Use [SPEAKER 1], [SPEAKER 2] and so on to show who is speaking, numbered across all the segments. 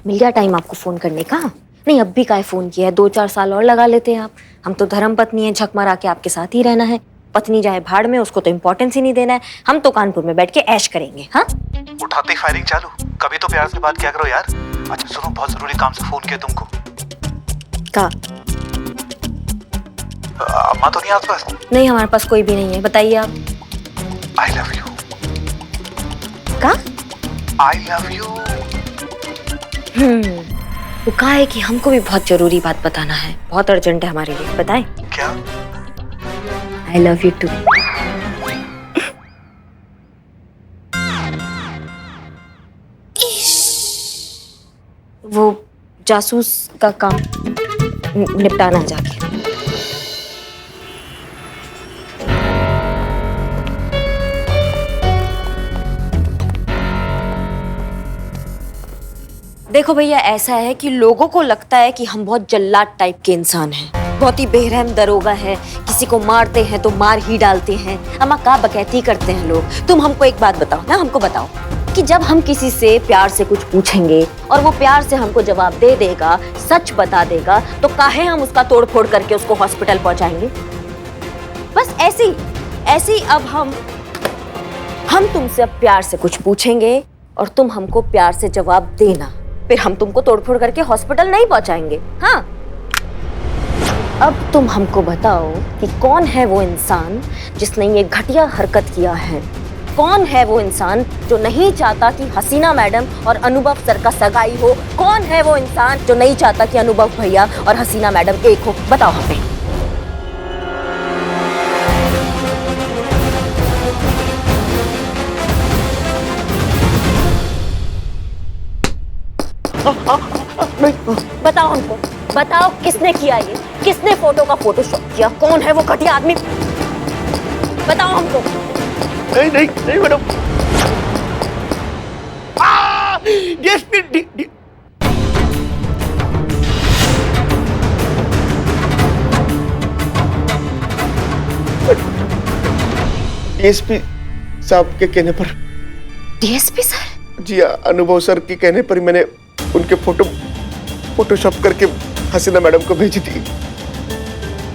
[SPEAKER 1] मिल गया टाइम आपको फोन करने का? नहीं अब भी काहे फोन किया है? 2-4 साल और लगा लेते हैं आप। हम तो धर्म पत्नी है, झक मारा के आपके साथ ही रहना है। पत्नी जाए भाड़ में, उसको तो इम्पोर्टेंस ही नहीं देना है। हम तो कानपुर में बैठ के ऐश करेंगे। हाँ
[SPEAKER 2] उठाते ही फायरिंग चालू। कभी तो प्यार से बात किया करो यार। अच्छा सुनो, बहुत जरूरी काम से फोन किया तुमको।
[SPEAKER 1] का
[SPEAKER 2] अम्मा तो नहीं आसपास?
[SPEAKER 1] नहीं, हमारे पास कोई भी नहीं है। बताइए आप।
[SPEAKER 2] आई लव यू।
[SPEAKER 1] का
[SPEAKER 2] आई लव यू।
[SPEAKER 1] वो कहा है कि हमको भी बहुत जरूरी बात बताना है, बहुत अर्जेंट है हमारे लिए। बताएं?
[SPEAKER 2] क्या?
[SPEAKER 1] I love you too. वो जासूस का काम निपटाना है जाके। देखो भैया, ऐसा है कि लोगों को लगता है कि हम बहुत जल्लाद टाइप के इंसान हैं, बहुत ही बेरहम दरोगा है, किसी को मारते हैं तो मार ही डालते हैं, अम्मा का बकैती करते हैं लोग। तुम हमको एक बात बताओ ना, हमको बताओ कि जब हम किसी से प्यार से कुछ पूछेंगे और वो प्यार से हमको जवाब दे देगा, सच बता देगा, तो काहे हम उसका तोड़ फोड़ करके उसको हॉस्पिटल पहुंचाएंगे? बस ऐसी अब हम तुमसे अब प्यार से कुछ पूछेंगे और तुम हमको प्यार से जवाब देना, फिर हम तुमको तोड़फोड़ करके हॉस्पिटल नहीं पहुंचाएंगे। हाँ, अब तुम हमको बताओ कि कौन है वो इंसान जिसने ये घटिया हरकत किया है? कौन है वो इंसान जो नहीं चाहता कि हसीना मैडम और अनुभव सर का सगाई हो? कौन है वो इंसान जो नहीं चाहता कि अनुभव भैया और हसीना मैडम एक हो? बताओ हमें। बताओ हमको, बताओ किसने किया ये? किसने फोटो का फोटोशॉप किया? कौन है वो घटिया आदमी? बताओ हमको।
[SPEAKER 2] नहीं नहीं नहीं मैडम। डीएसपी साहब के कहने पर।
[SPEAKER 1] DSP sir?
[SPEAKER 2] जी अनुभव सर के कहने पर मैंने उनके फोटोशॉप करके हसीना मैडम को भेजी थी।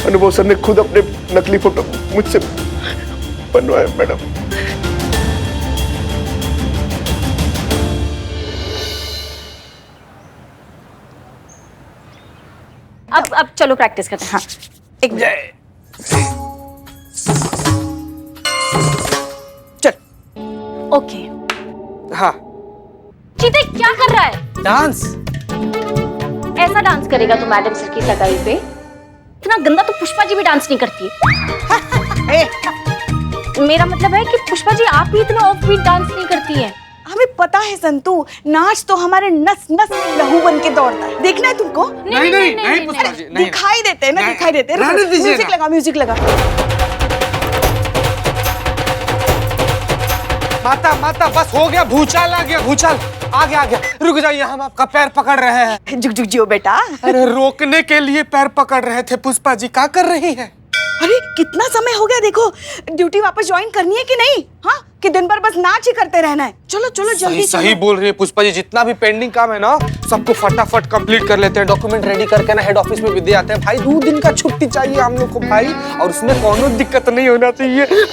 [SPEAKER 2] अनुभव सर ने खुद अपने नकली फोटो मुझसे बनवाए मैडम।
[SPEAKER 1] अब चलो प्रैक्टिस करते हैं। हाँ, एक
[SPEAKER 3] चल।
[SPEAKER 1] ओके।
[SPEAKER 3] हाँ।
[SPEAKER 1] चीते क्या कर रहा है?
[SPEAKER 3] डांस।
[SPEAKER 1] ऐसा डांस करेगा तो मैडम सर की सगाई पे? इतना गंदा तो पुष्पा जी भी डांस नहीं करती है। मेरा मतलब है कि पुष्पा जी आप भी इतना ऑफ बीट डांस नहीं करती है।
[SPEAKER 3] हमें पता है संतू, नाच तो हमारे नस नस में लहू बन के दौड़ता है। देखना है तुमको?
[SPEAKER 1] नहीं
[SPEAKER 3] पुष्पा जी, दिखाई देते हैं ना, दिखाई देते हैं। म्यूजिक लगा।
[SPEAKER 4] माता बस हो गया, भूचाल आ गया, भूचाल आ गया। रुक जाइए, हम आपका पैर पकड़ रहे हैं।
[SPEAKER 3] जुग जियो बेटा।
[SPEAKER 4] अरे रोकने के लिए पैर पकड़ रहे थे। पुष्पा जी क्या कर रही है?
[SPEAKER 3] अरे कितना समय हो गया, देखो ड्यूटी वापस ज्वाइन करनी है कि नहीं? हाँ, कि दिन भर बस नाच ही करते रहना है? चलो चलो जल्दी।
[SPEAKER 4] सही बोल रही है पुष्पा जी। जितना भी पेंडिंग काम है ना, सबको फटाफट कंप्लीट कर लेते हैं। डॉक्यूमेंट रेडी करके ना हेड ऑफिस में भी दे आते हैं। भाई 2 दिन का छुट्टी चाहिए हम लोग को भाई, और उसमें कोनो दिक्कत नहीं होना चाहिए।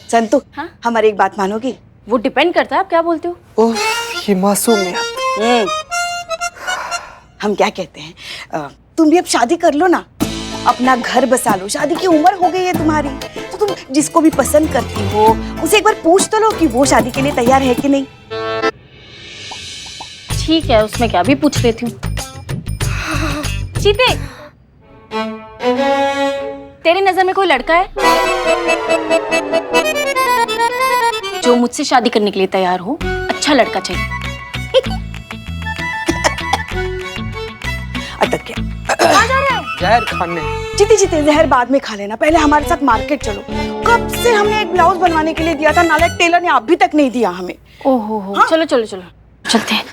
[SPEAKER 3] संतू, हमारी एक बात मानोगी?
[SPEAKER 1] वो डिपेंड करता है आप क्या बोलते हो।
[SPEAKER 4] ओह, ये मासूमियत।
[SPEAKER 3] हम क्या कहते हैं, तुम भी अब शादी कर लो ना, अपना घर बसा लो। शादी की उम्र हो गई है तुम्हारी, तो तुम जिसको भी पसंद करती हो उसे एक बार पूछ तो लो कि वो शादी के लिए तैयार है कि नहीं।
[SPEAKER 1] ठीक है, उसमें क्या, भी पूछ लेती हूँ। चीते, तेरी नजर में कोई लड़का है जो मुझसे शादी करने के लिए तैयार हो? अच्छा लड़का चाहिए।
[SPEAKER 3] अटक गया।
[SPEAKER 1] कहाँ जा रहा है?
[SPEAKER 4] जहर खाने।
[SPEAKER 3] जीते जहर बाद में खा लेना, पहले हमारे साथ मार्केट चलो। कब से हमने एक ब्लाउज बनवाने के लिए दिया था, नालायक टेलर ने अभी तक नहीं दिया हमें।
[SPEAKER 1] ओहो हो। हाँ? चलो चलते हैं।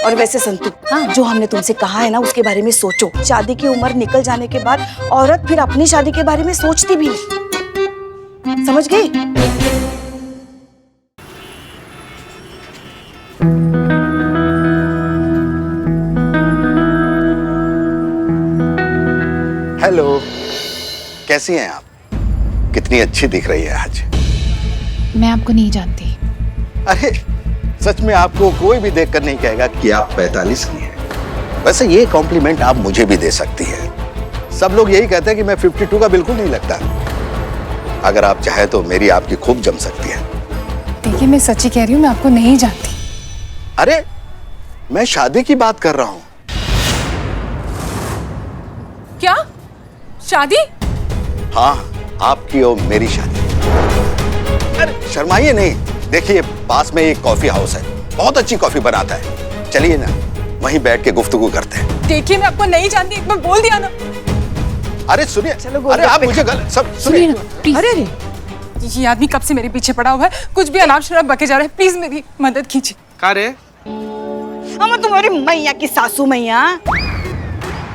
[SPEAKER 3] और वैसे संतू, जो हमने तुमसे कहा है ना, उसके बारे में सोचो। शादी की उम्र निकल जाने के बाद औरत फिर अपनी शादी के बारे में सोचती भी नहीं। समझ गई?
[SPEAKER 5] हेलो, कैसी हैं आप? कितनी अच्छी दिख रही है आज।
[SPEAKER 6] मैं आपको नहीं जानती।
[SPEAKER 5] अरे सच में आपको कोई भी देखकर नहीं कहेगा कि आप 45 की हैं। वैसे ये कॉम्प्लीमेंट आप मुझे भी दे सकती हैं। सब लोग यही कहते हैं कि मैं 52 का बिल्कुल नहीं लगता। अगर आप चाहे तो मेरी आपकी खूब जम सकती है।
[SPEAKER 6] देखिए, मैं सच्ची कह रही हूँ, मैं आपको नहीं जानती।
[SPEAKER 5] अरे मैं शादी की बात कर रहा हूँ।
[SPEAKER 6] क्या? शादी?
[SPEAKER 5] हाँ, आपकी और मेरी शादी। अरे शर्माइए नहीं, देखिए पास में एक कॉफी हाउस है, बहुत अच्छी कॉफी बनाता है। चलिए ना, वहीं बैठ के गुफ्तगू करते हैं।
[SPEAKER 6] देखिए, मैं आपको नहीं जानती, एक बार बोल दिया ना।
[SPEAKER 5] अरे सुनिए, अरे आप मुझे गलत सब सुनिए।
[SPEAKER 6] अरे ये आदमी कब से मेरे पीछे पड़ा हुआ है, कुछ भी अनाप शनाप बके जा रहा है। प्लीज मेरी मदद कीजिए।
[SPEAKER 4] का रे?
[SPEAKER 3] हम तुम्हारी मैया की सासू मैया,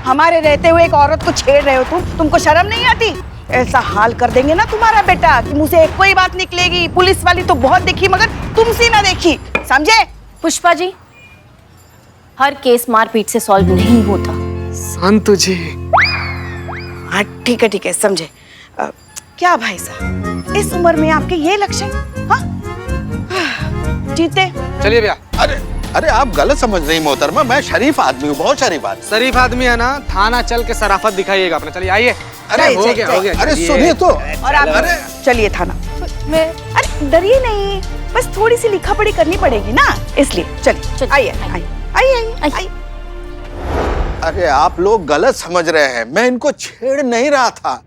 [SPEAKER 3] हमारे रहते हुए एक औरत को छेड़ रहे हो तुमको शर्म नहीं आती? ऐसा हाल कर देंगे ना तुम्हारा बेटा कि मुंह से कोई बात निकलेगी। पुलिस वाली तो बहुत देखी मगर तुमसे ना देखी, समझे?
[SPEAKER 1] पुष्पा जी, हर केस मारपीट से सॉल्व नहीं होता।
[SPEAKER 4] संतु जी।
[SPEAKER 3] हाँ ठीक है, समझे। क्या भाई साहब, इस उम्र में आपके ये लक्षण? हाँ जीते।
[SPEAKER 4] चलिए भैया।
[SPEAKER 5] अरे आप गलत समझ रही मोहतरमा, मैं शरीफ आदमी हूँ, बहुत शरीफ आदमी।
[SPEAKER 4] शरीफ आदमी है ना, थाना चल के शराफत दिखाइएगा अपना। चलिए आइए। अरे हो गया।
[SPEAKER 5] अरे सुनिए तो।
[SPEAKER 3] और आप चलिए थाना।
[SPEAKER 6] मैं
[SPEAKER 3] अरे डरिए नहीं, बस थोड़ी सी लिखा पढ़ी करनी पड़ेगी ना, इसलिए चलिए आइए।
[SPEAKER 5] अरे आप लोग गलत समझ रहे हैं, मैं इनको छेड़ नहीं रहा था,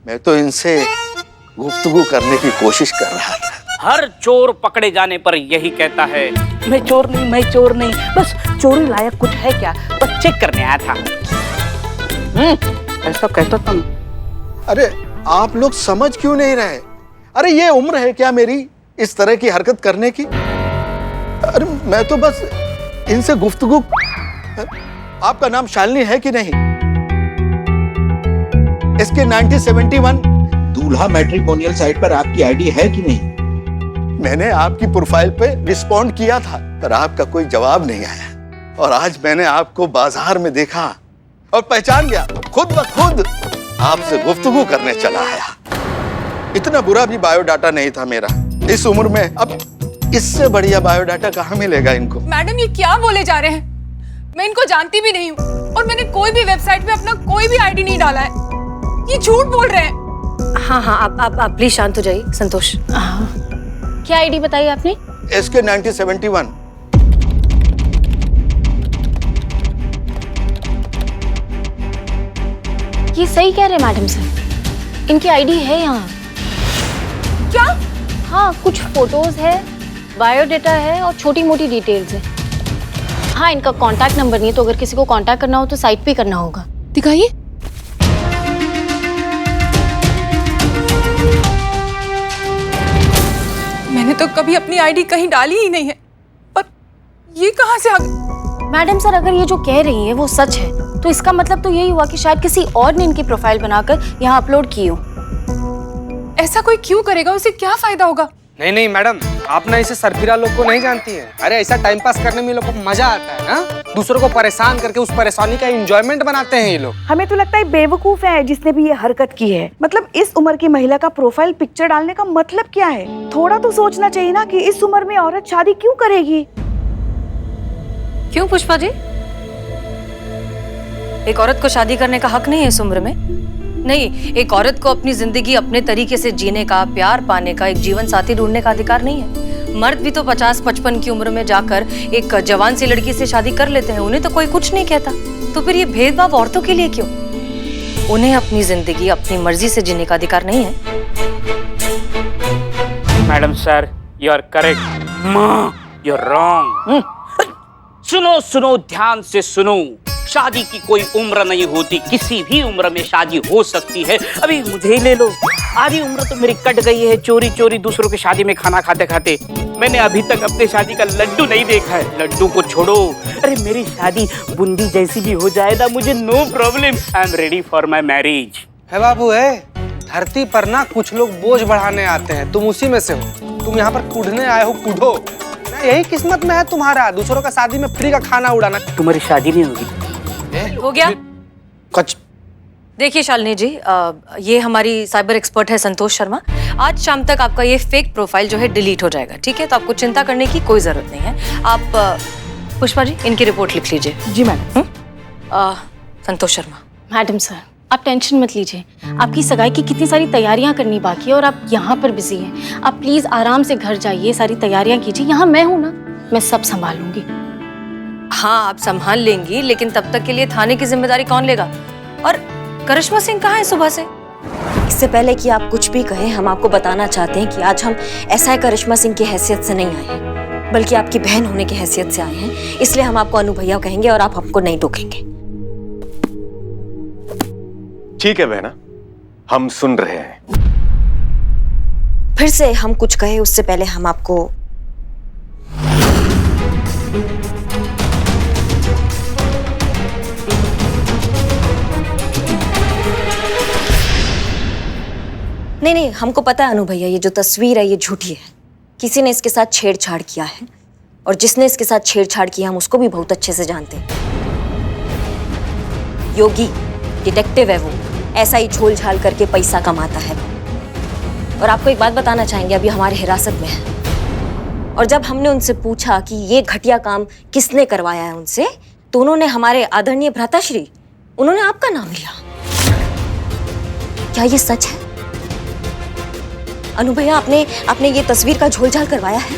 [SPEAKER 5] मैं तो इनसे गुफ्तगू करने की कोशिश कर रहा था।
[SPEAKER 7] हर चोर पकड़े जाने पर यही कहता है, मैं चोर नहीं, बस चोरी लायक कुछ है क्या, बस चेक करने आया था। ऐसा कहता था।
[SPEAKER 5] अरे आप लोग समझ क्यों नहीं रहे? अरे ये उम्र है क्या मेरी इस तरह की हरकत करने की? अरे मैं तो बस इनसे गुफ्तगू। आपका नाम शालिनी है कि नहीं? इसके 1971
[SPEAKER 8] दूल्हा मैट्रिमोनियल साइट पर आपकी आईडी है कि नहीं?
[SPEAKER 5] मैंने आपकी प्रोफाइल पे रिस्पॉन्ड किया था, पर आपका कोई जवाब नहीं आया। और आज मैंने आपको बाजार में देखा और पहचान गया, खुद ब खुद आपसे गुफ्तगू करने चला आया। इतना बुरा भी बायोडाटा नहीं था मेरा इस उम्र में। अब इससे बढ़िया बायोडाटा कहाँ मिलेगा इनको?
[SPEAKER 6] मैडम, ये क्या बोले जा रहे हैं? मैं इनको जानती भी नहीं हूँ और मैंने कोई भी वेबसाइट पे अपना कोई भी आईडी नहीं डाला है। ये झूठ बोल रहे हैं।
[SPEAKER 1] हाँ आप प्लीज शांत हो जाइए। संतोष, क्या आईडी बताई आपने?
[SPEAKER 5] SK 1971।
[SPEAKER 1] ये सही कह रहे हैं मैडम सर, इनकी आईडी है यहाँ।
[SPEAKER 6] क्या?
[SPEAKER 1] हाँ, कुछ फोटोज है, बायोडाटा है और छोटी मोटी डिटेल्स है। हाँ, इनका कांटेक्ट नंबर नहीं है, तो अगर किसी को कांटेक्ट करना हो तो साइट पे करना होगा।
[SPEAKER 6] दिखाइए। मैंने तो कभी अपनी आईडी कहीं डाली ही नहीं है, पर ये कहाँ से आ गई?
[SPEAKER 1] मैडम सर, अगर ये जो कह रही हैं वो सच है तो इसका मतलब तो यही हुआ कि शायद किसी और ने इनकी प्रोफाइल बनाकर यहाँ अपलोड की हो।
[SPEAKER 6] ऐसा कोई क्यों करेगा? उसे क्या फायदा होगा?
[SPEAKER 4] नहीं मैडम, आप ना इसे सरफिरा लोग को नहीं जानती हैं। अरे ऐसा टाइम पास करने में लोग को मजा आता है ना, दूसरों को परेशान करके उस परेशानी का एंजॉयमेंट बनाते हैं ये लोग।
[SPEAKER 3] हमें तो लगता है बेवकूफ है जिसने भी ये हरकत की है। मतलब इस उम्र की महिला का प्रोफाइल पिक्चर डालने का मतलब क्या है? थोड़ा तो सोचना चाहिए ना कि इस उम्र में औरत शादी क्यों करेगी।
[SPEAKER 1] क्यों पुष्पा जी? एक औरत को शादी करने का हक नहीं है इस उम्र में? नहीं, एक औरत को अपनी जिंदगी अपने तरीके से जीने का, प्यार पाने का, एक जीवन साथी ढूंढने का अधिकार नहीं है। मर्द भी तो 50-55 की उम्र में जाकर एक जवान सी लड़की से शादी कर लेते हैं, उन्हें तो कोई कुछ नहीं कहता। तो फिर ये भेदभाव औरतों के लिए क्यों? उन्हें अपनी जिंदगी अपनी मर्जी से जीने का अधिकार नहीं है?
[SPEAKER 7] Madam sir, you are correct, you are wrong. सुनो, ध्यान से सुनो। शादी की कोई उम्र नहीं होती, किसी भी उम्र में शादी हो सकती है। अभी मुझे ही ले लो, आधी उम्र तो मेरी कट गई है चोरी दूसरों की शादी में खाना खाते खाते। मैंने अभी तक अपने शादी का लड्डू नहीं देखा है। लड्डू को छोड़ो, अरे मेरी शादी बूंदी जैसी भी हो जाए ना, मुझे no problem. I am ready for my marriage.
[SPEAKER 4] है बाबू, है धरती पर ना कुछ लोग बोझ बढ़ाने आते हैं, तुम उसी में से हो। तुम यहाँ पर कूदने आए हो, कूदो। यही किस्मत में है तुम्हारा, दूसरों का शादी में फ्री का खाना उड़ाना।
[SPEAKER 7] तुम्हारी शादी नहीं होगी?
[SPEAKER 1] हो गया?
[SPEAKER 9] देखिए शालिनी जी, ये हमारी साइबर एक्सपर्ट है संतोष शर्मा। आज शाम तक आपका ये फेक प्रोफाइल जो है डिलीट हो जाएगा, ठीक है? तो आपको चिंता करने की कोई जरूरत नहीं है। आप पुष्पा जी इनकी रिपोर्ट लिख लीजिए।
[SPEAKER 3] जी madam.
[SPEAKER 9] Santosh Sharma.
[SPEAKER 10] Madam sir, आप टेंशन मत लीजिए। आपकी सगाई की कितनी सारी तैयारियां करनी बाकी है और आप यहाँ पर बिजी हैं। आप प्लीज आराम से घर जाइए, सारी तैयारियां कीजिए। यहाँ मैं हूँ ना, मैं सब संभाल लूंगी।
[SPEAKER 9] हाँ, आप संभाल लेंगी, लेकिन तब तक के लिए थाने की जिम्मेदारी कौन लेगा? और करिश्मा सिंह कहाँ है सुबह से?
[SPEAKER 1] इससे पहले कि आप कुछ भी कहें, हम आपको बताना चाहते हैं कि आज हम ऐसा करिश्मा सिंह की हैसियत से नहीं आए हैं, बल्कि आपकी बहन होने की हैसियत से आए हैं। इसलिए हम आपको अनु भैया कहेंगे और आप हमको नहीं टोकेंगे।
[SPEAKER 2] ठीक है बहना, हम सुन रहे हैं।
[SPEAKER 1] फिर से हम कुछ कहे उससे पहले हम आपको नहीं, हमको पता है अनु भैया, ये जो तस्वीर है ये झूठी है। किसी ने इसके साथ छेड़छाड़ किया है, और जिसने इसके साथ छेड़छाड़ किया हम उसको भी बहुत अच्छे से जानते हैं। योगी डिटेक्टिव है वो, ऐसा ही झोल झाल करके पैसा कमाता है। और आपको एक बात बताना चाहेंगे, अभी हमारे हिरासत में है। और जब हमने उनसे पूछा कि ये घटिया काम किसने करवाया है उनसे, तो उन्होंने हमारे आदरणीय भ्राताश्री, उन्होंने आपका नाम लिया। क्या ये सच है अनु भैया? आपने ये तस्वीर का झोलझाल करवाया है?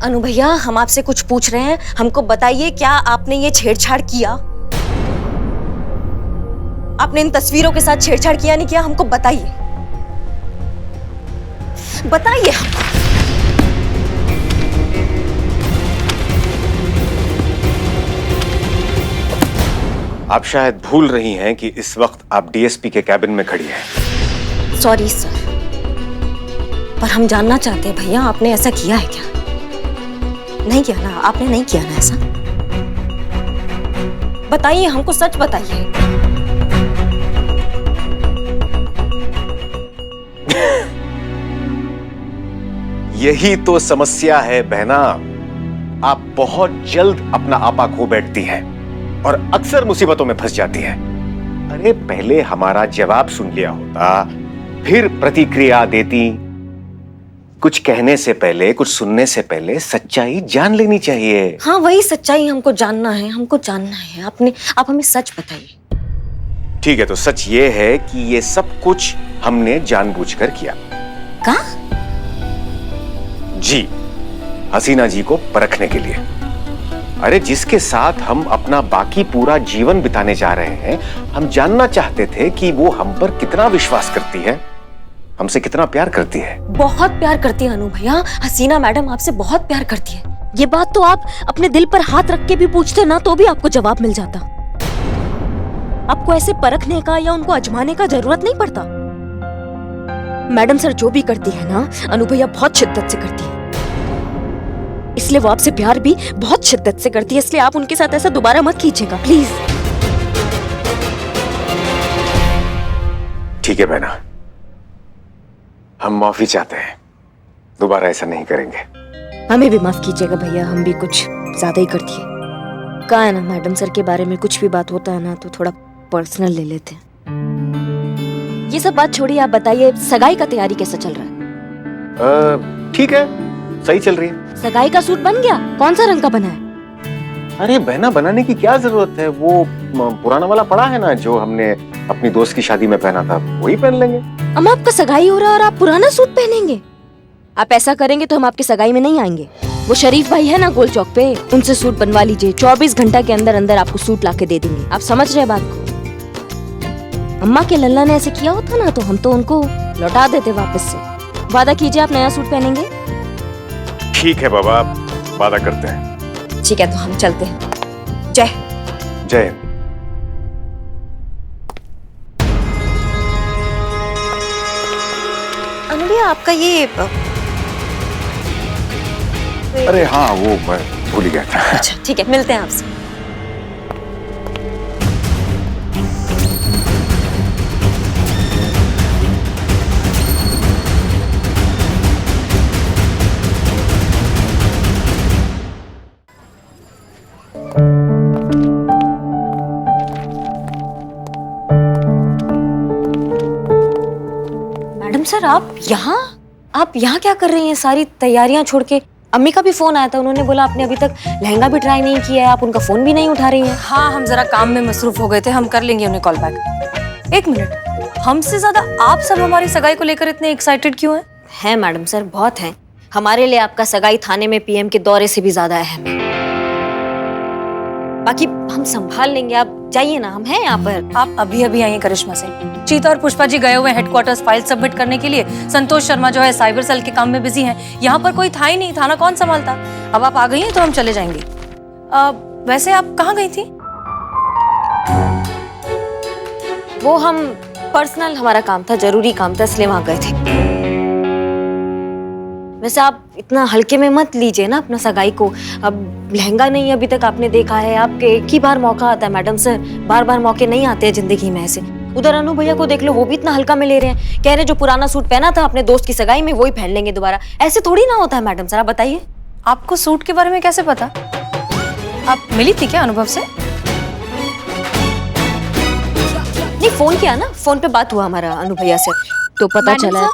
[SPEAKER 1] अनु भैया, हम आपसे कुछ पूछ रहे हैं, हमको बताइए, क्या आपने ये छेड़छाड़ किया? आपने इन तस्वीरों के साथ छेड़छाड़ किया नहीं किया? हमको बताइए, बताइए हमको।
[SPEAKER 2] आप शायद भूल रही हैं कि इस वक्त आप डीएसपी के कैबिन में खड़ी हैं।
[SPEAKER 1] सॉरी सर, पर हम जानना चाहते हैं भैया, आपने ऐसा किया है क्या? नहीं किया ना? आपने नहीं किया ना ऐसा? बताइए, हमको सच बताइए।
[SPEAKER 2] यही तो समस्या है बहना, आप बहुत जल्द अपना आपा खो बैठती हैं और अक्सर मुसीबतों में फंस जाती हैं। अरे पहले हमारा जवाब सुन लिया होता, फिर प्रतिक्रिया देती। कुछ कहने से पहले, कुछ सुनने से पहले सच्चाई जान लेनी चाहिए।
[SPEAKER 1] हाँ, वही सच्चाई हमको जानना है, हमको जानना है। आप हमें सच बताइए।
[SPEAKER 2] ठीक है, तो सच ये है कि ये सब कुछ हमने जानबूझकर किया।
[SPEAKER 1] क्या?
[SPEAKER 2] जी, हसीना जी को परखने के लिए। अरे जिसके साथ हम अपना बाकी पूरा जीवन बिताने जा रहे हैं, हम जानना चाहते थे कि वो हम पर कितना विश्वास करती है, हमसे कितना प्यार करती है।
[SPEAKER 1] बहुत प्यार करती है अनु भैया, हसीना मैडम आपसे बहुत प्यार करती है। ये बात तो आप अपने दिल पर हाथ रख के भी पूछते ना, तो भी आपको जवाब मिल जाता। आपको ऐसे परखने का या उनको आजमाने का जरूरत नहीं पड़ता। मैडम सर जो भी करती है ना, अनु भैया बहुत शिद्दत से करती है, इसलिए वो आपसे प्यार भी बहुत शिद्दत से करती है। इसलिए आप उनके साथ ऐसा दोबारा मत कीजिएगा प्लीज।
[SPEAKER 2] ठीक है बहना, हम माफी चाहते हैं, दोबारा ऐसा नहीं करेंगे।
[SPEAKER 1] हमें भी माफ कीजिएगा भैया, हम भी कुछ ज्यादा ही कर दिए। कहा है ना, मैडम सर के बारे में कुछ भी बात होता है ना तो थोड़ा पर्सनल ले लेते हैं। ये सब बात छोड़िए, आप बताइए सगाई का तैयारी कैसा चल रहा है?
[SPEAKER 2] ठीक है, सही चल रही है।
[SPEAKER 1] सगाई का सूट बन गया? कौन सा रंग का बना है?
[SPEAKER 2] अरे बहना, बनाने की क्या जरूरत है, वो पुराना वाला पड़ा है ना जो हमने अपनी दोस्त की शादी में पहना था, वही पहन लेंगे।
[SPEAKER 1] अम्मा, आपका सगाई हो रहा है और आप पुराना सूट पहनेंगे? आप ऐसा करेंगे तो हम आपकी सगाई में नहीं आएंगे। वो शरीफ भाई है ना गोल चौक पे, उनसे सूट बनवा लीजिए। 24 घंटा के अंदर अंदर आपको सूट लाके दे देंगे। आप समझ रहे बात को? अम्मा के लल्ला ने ऐसे किया होता ना तो हम तो उनको लौटा देते वापस से। वादा कीजिए आप नया सूट पहनेंगे।
[SPEAKER 2] ठीक है बाबा, वादा करते हैं।
[SPEAKER 1] ठीक है, तो हम चलते हैं। जय
[SPEAKER 2] जय हिंद।
[SPEAKER 1] अनु भैया, आपका ये
[SPEAKER 2] अरे हाँ, वो मैं भूल ही गया था।
[SPEAKER 1] अच्छा ठीक है, मिलते हैं आपसे। सर आप यहाँ क्या कर रही हैं? सारी तैयारियां छोड़ के। अम्मी का भी फोन आया था, उन्होंने बोला आपने अभी तक लहंगा भी ट्राई नहीं किया है, आप उनका फोन भी नहीं उठा रही हैं।
[SPEAKER 9] हाँ, हम जरा काम में मसरूफ हो गए थे, हम कर लेंगे उन्हें कॉल बैक। एक मिनट, हमसे ज्यादा आप सब हमारी सगाई को लेकर इतने एक्साइटेड क्यों हैं?
[SPEAKER 1] है मैडम सर, बहुत हैं। हमारे लिए आपका सगाई थाने में पीएम के दौरे से भी ज्यादा अहम है। बाकी हम संभाल लेंगे, आप जाइए ना, हम हैं यहाँ पर।
[SPEAKER 9] आप अभी अभी आई हैं करिश्मा से। चीता और पुष्पा जी गए हुए हेडक्वार्टर्स फाइल सबमिट करने के लिए। संतोष शर्मा जो है साइबर सेल के काम में बिजी हैं। यहाँ पर कोई था ही नहीं, थाना कौन संभालता। अब आप आ गई हैं तो हम चले जाएंगे। वैसे आप कहाँ गई थी?
[SPEAKER 1] वो हम पर्सनल, हमारा काम था, जरूरी काम था, इसलिए वहां गए थे। वैसे आप इतना हल्के में मत लीजिए ना अपना सगाई को। अब लहंगा नहीं अभी तक आपने देखा है, आपके एक ही बार मौका आता है मैडम सर, बार बार मौके नहीं आते हैं जिंदगी में ऐसे। उधर अनु भैया को देख लो, वो भी इतना हल्का में ले रहे हैं, कह रहे जो पुराना सूट पहना था अपने दोस्त की सगाई में वही पहन लेंगे दोबारा। ऐसे थोड़ी ना होता है मैडम सर, आप बताइए।
[SPEAKER 9] आपको सूट के बारे में कैसे पता? आप मिली थी क्या अनुभव से?
[SPEAKER 1] नहीं, फोन किया ना, फोन पे बात हुआ हमारा अनु भैया से, तो पता चला।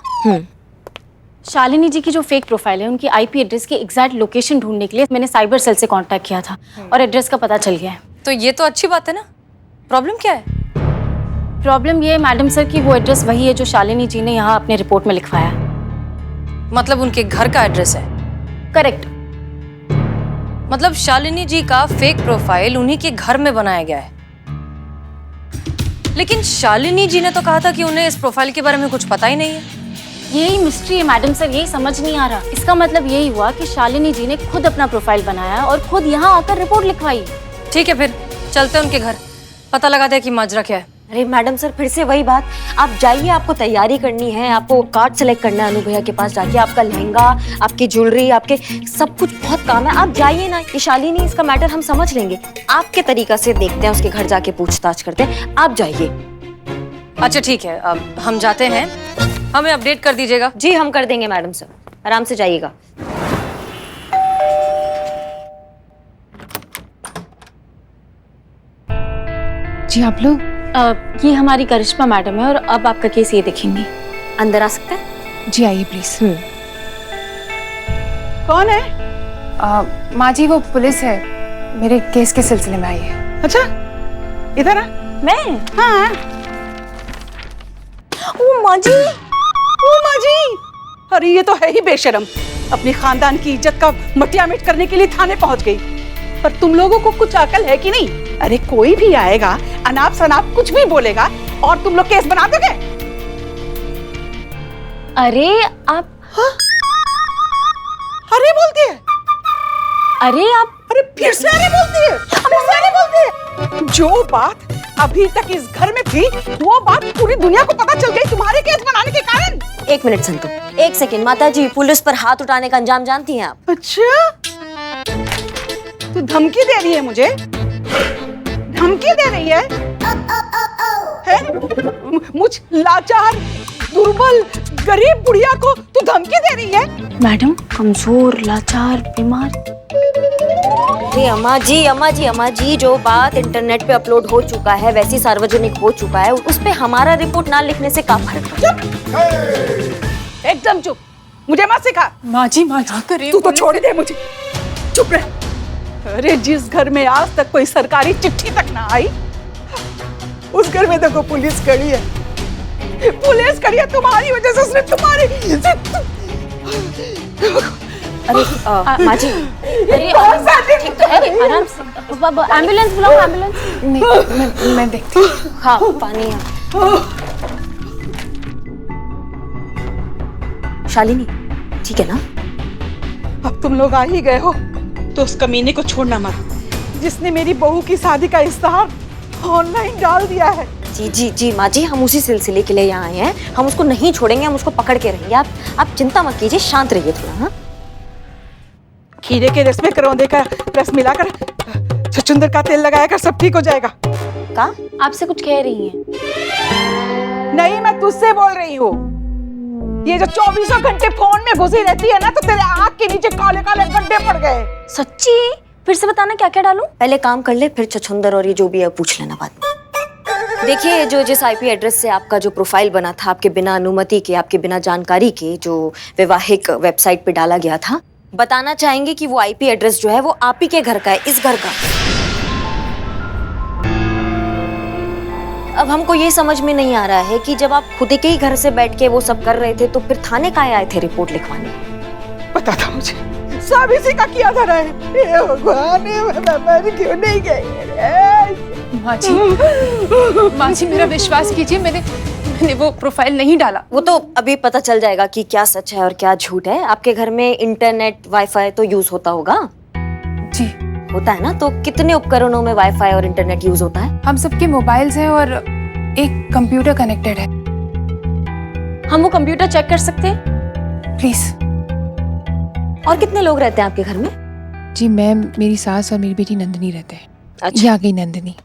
[SPEAKER 10] शालिनी जी की जो फेक प्रोफाइल है, उनकी आईपी एड्रेस की एग्जैक्ट लोकेशन ढूंढने के लिए मैंने साइबर सेल से कांटेक्ट किया था और एड्रेस का पता चल गया है।
[SPEAKER 9] तो ये तो अच्छी बात है ना। प्रॉब्लम क्या है?
[SPEAKER 10] प्रॉब्लम ये है मैडम सर कि वो एड्रेस वही है जो शालिनी जी ने यहाँ अपने रिपोर्ट में लिखवाया।
[SPEAKER 9] मतलब उनके घर का एड्रेस है?
[SPEAKER 10] करेक्ट।
[SPEAKER 9] मतलब शालिनी जी का फेक प्रोफाइल उन्हीं के घर में बनाया गया है। लेकिन शालिनी जी ने तो कहा था कि उन्हें इस प्रोफाइल के बारे में कुछ पता ही नहीं है।
[SPEAKER 10] यही मिस्ट्री है मैडम सर, यही समझ नहीं आ रहा। इसका मतलब यही हुआ कि शालिनी जी ने खुद अपना प्रोफाइल बनाया और खुद यहाँ आकर रिपोर्ट लिखवाई।
[SPEAKER 9] ठीक है, फिर चलते हैं उनके घर, पता लगाते हैं कि माजरा क्या है।
[SPEAKER 1] अरे मैडम सर, फिर से वही बात। आप जाइए, आपको तैयारी करनी है, आपको कार्ड सेलेक्ट करना है अनु भैया के पास जाके, आपका लहंगा, आपकी ज्वेलरी, आपके सब कुछ बहुत काम है। आप जाइए ना, ये शालिनी, इसका मैटर हम समझ लेंगे, आपके तरीका से देखते हैं, उसके घर जाके पूछताछ करते हैं। आप जाइए।
[SPEAKER 9] अच्छा ठीक है, अब हम जाते हैं, हमें अपडेट कर दीजिएगा।
[SPEAKER 1] जी हम कर देंगे मैडम सर, आराम से जाइएगा।
[SPEAKER 6] जी आप लोग?
[SPEAKER 10] ये हमारी करिश्मा मैडम है और अब आपका केस ये देखेंगी।
[SPEAKER 1] अंदर आ सकते हैं?
[SPEAKER 6] जी आइए प्लीज।
[SPEAKER 3] कौन है?
[SPEAKER 6] माँ जी वो पुलिस है, मेरे केस के सिलसिले में आई है।
[SPEAKER 3] अच्छा, इधर आ।
[SPEAKER 10] मैं?
[SPEAKER 3] हाँ। ओ माँ जी, ओ माँ जी, अरे ये तो है ही बेशरम, अपने खानदान की इज्जत का मटिया मिट करने के लिए थाने पहुंच गई। पर तुम लोगों को कुछ अकल है कि नहीं? अरे कोई भी आएगा, अनाप शनाप कुछ भी बोलेगा और तुम लोग केस बना दोगे।
[SPEAKER 10] अरे आप
[SPEAKER 3] अरे बोलती है,
[SPEAKER 10] अरे आप,
[SPEAKER 3] अरे फिर से अरे बोलती है, फिर से अरे बोलती है। जो बात अभी तक इस घर में थी, वो बात पूरी दुनिया को पता चल गई तुम्हारे केस बनाने के कारण।
[SPEAKER 1] एक मिनट संतु, एक सेकंड। माता जी, पुलिस पर हाथ उठाने का अंजाम जानती हैं आप?
[SPEAKER 3] अच्छा, तू धमकी दे रही है मुझे? धमकी दे रही है? मुझ लाचार, दुर्बल, गरीब बुढ़िया को तू धमकी दे रही है?
[SPEAKER 10] मैडम, कमजोर, लाचार, बीमार।
[SPEAKER 1] अरे अम्मा जी, जो बात इंटरनेट पे अपलोड हो चुका है, वैसी सार्वजनिक हो चुका है, उस पे हमारा रिपोर्ट ना लिखने से क्या फर्क?
[SPEAKER 3] चुप, एकदम चुप, मुझे मत सिखा।
[SPEAKER 6] माँ जी करिए।
[SPEAKER 3] तू तो छोड़ दे मुझे, चुप रह। अरे जिस घर में आज तक कोई सरकारी चिट्ठी तक ना आई, उस घर में देखो पुलिस खड़ी है, पुलिस खड़ी है तुम्हारी वजह से, सिर्फ तुम्हारी।
[SPEAKER 1] अरे माँ जी,
[SPEAKER 10] अरे ठीक तो है, आराम से। एम्बुलेंस बुलाओ, एम्बुलेंस।
[SPEAKER 6] मैं देखती हूँ।
[SPEAKER 1] हाँ, पानी है। शालिनी, ठीक है ना?
[SPEAKER 3] अब तुम लोग आ ही गए हो तो उस कमीने को छोड़ना मत, जिसने मेरी बहू की शादी का इश्तेहार ऑनलाइन डाल दिया है।
[SPEAKER 1] जी माँ जी, हम उसी सिलसिले के लिए यहाँ आए हैं, हम उसको नहीं छोड़ेंगे, हम उसको पकड़ के रहेंगे। आप चिंता मत कीजिए, शांत रहिए थोड़ा। हाँ,
[SPEAKER 3] खीरे के रस में करौंदे का रस मिलाकर, छछूंदर का तेल लगाकर सब ठीक हो जाएगा।
[SPEAKER 1] का?
[SPEAKER 10] आपसे कुछ कह रही हैं?
[SPEAKER 3] नहीं, मैं तुझसे बोल रही हूँ। ये जो 24 घंटे फोन में घुसी रहती है ना, तो तेरे आँख के नीचे काले काले गड्ढे पड़ गए।
[SPEAKER 10] सच्ची? फिर से बताना क्या क्या डालूं?
[SPEAKER 1] पहले काम कर ले, फिर छछूंदर और ये जो भी है पूछ लेना बाद में। देखिए, जो जिस आईपी एड्रेस से आपका जो प्रोफाइल बना था, आपके बिना अनुमति के, आपके बिना जानकारी के, जो वैवाहिक वेबसाइट पे डाला गया था, बताना चाहेंगे कि वो आईपी एड्रेस जो है वो आप ही के घर का है, इस घर का। अब हमको ये समझ में नहीं आ रहा है कि जब आप खुद के ही घर से बैठ के वो सब कर रहे थे तो फिर थाने काहे आए थे रिपोर्ट लिखवाने?
[SPEAKER 3] पता था मुझे, सब इसी का किया था। हे भगवान, मैं क्यों नहीं गई?
[SPEAKER 6] माँ जी मेरा विश्वास कीजिए, मैंने वो प्रोफाइल नहीं डाला।
[SPEAKER 1] वो तो अभी पता चल जाएगा कि क्या सच है और क्या झूठ है। आपके घर में इंटरनेट वाईफाई तो यूज होता होगा?
[SPEAKER 6] जी
[SPEAKER 1] होता है ना। तो कितने उपकरणों में वाईफाई और इंटरनेट यूज होता है?
[SPEAKER 6] हम सबके मोबाइल्स हैं और एक कंप्यूटर कनेक्टेड है।
[SPEAKER 10] हम वो कंप्यूटर चेक कर सकते हैं?
[SPEAKER 6] प्लीज।
[SPEAKER 1] और कितने लोग रहते हैं आपके घर में?
[SPEAKER 6] जी मैं, मेरी सास और मेरी बेटी नंदिनी रहते हैं।
[SPEAKER 1] अच्छा।
[SPEAKER 6] ये आ गई नंदिनी।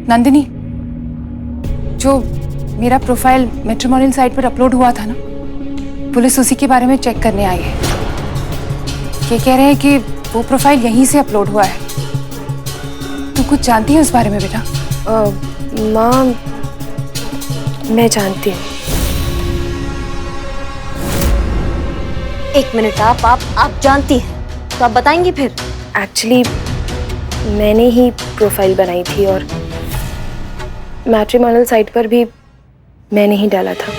[SPEAKER 6] नंदिनी, जो मेरा प्रोफाइल मैट्रिमोनियल साइट पर अपलोड हुआ था ना, पुलिस उसी के बारे में चेक करने आई है। ये कह रहे हैं कि वो प्रोफाइल यहीं से अपलोड हुआ है। तू कुछ जानती है उस बारे में बेटा?
[SPEAKER 9] माँ, मैं जानती हूँ।
[SPEAKER 1] एक मिनट, आप जानती हैं तो आप बताएंगी फिर?
[SPEAKER 9] एक्चुअली मैंने ही प्रोफाइल बनाई थी और मैट्रिमोनियल साइट पर भी मैंने ही डाला था।